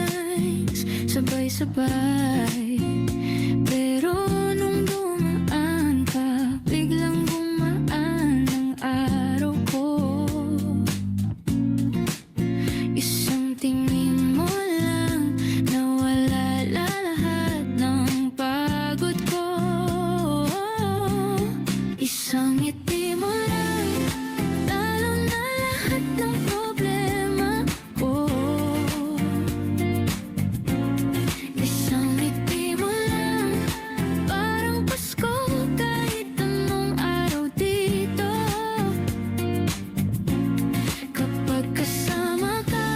lines, sabay-sabay. Pero nung dumaan ka, biglang gumaan ang araw ko. Isang tingin mo lang, nawala lahat ng pagod ko. Isang ngiti mo lang, talo na lahat ng problema ko. Isang ngiti mo lang, parang Pasko kahit anong araw dito. Kapag kasama ka,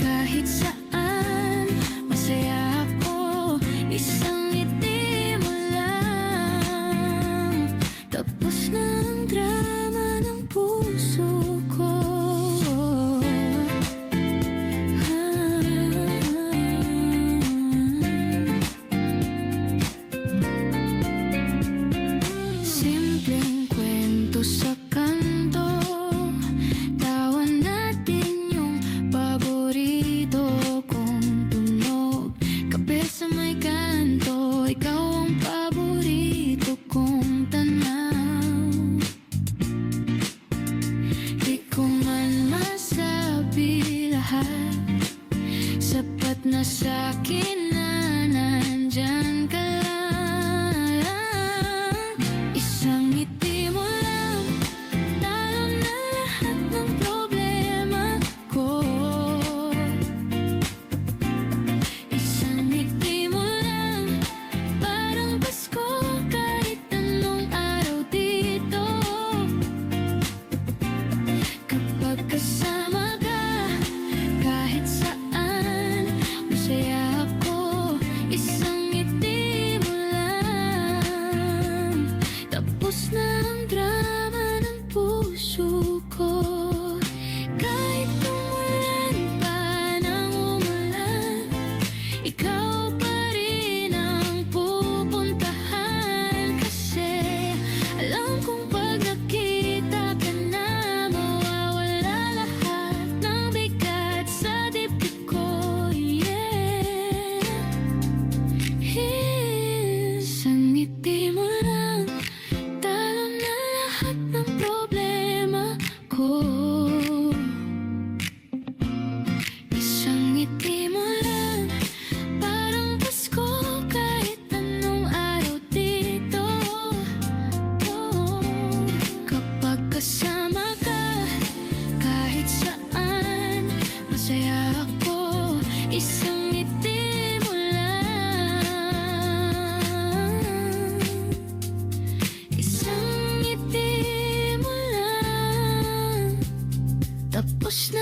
kahit saan, masaya ako. Isang ngiti mo lang, tapos na ang drama ng puso ko. Simpleng kwento sa kanto, tawa natin yung paborito kong tunog. Kape sa may kanto, ikaw ang paborito kong tanaw. Di ko man masabi lahat, sapat na sa'kin na nandyan ka lang. Isang ngiti mo lang, talo na lahat ng problema ko. Isang ngiti mo lang, parang Pasko kahit anong araw dito. Kapag kasama ka, kahit saan, masaya ako. Isang ngiti mo lang, tapos na ang drama ng puso ko. Kahit umulan pa nang umulan, ikaw pa rin ang pupuntahan. Kasi alam kong pag nakita ka na, mawawala lahat ng bigat sa dibdib ko. Yeah. Isang ngiti mo lang, talo na lahat ng problema ko. Isang ngiti mo lang, parang Pasko kahit anong araw dito. Kapag kasama ka, kahit saan, masaya ako. Isang ngiti mo lang, isang ngiti mo lang, tapos na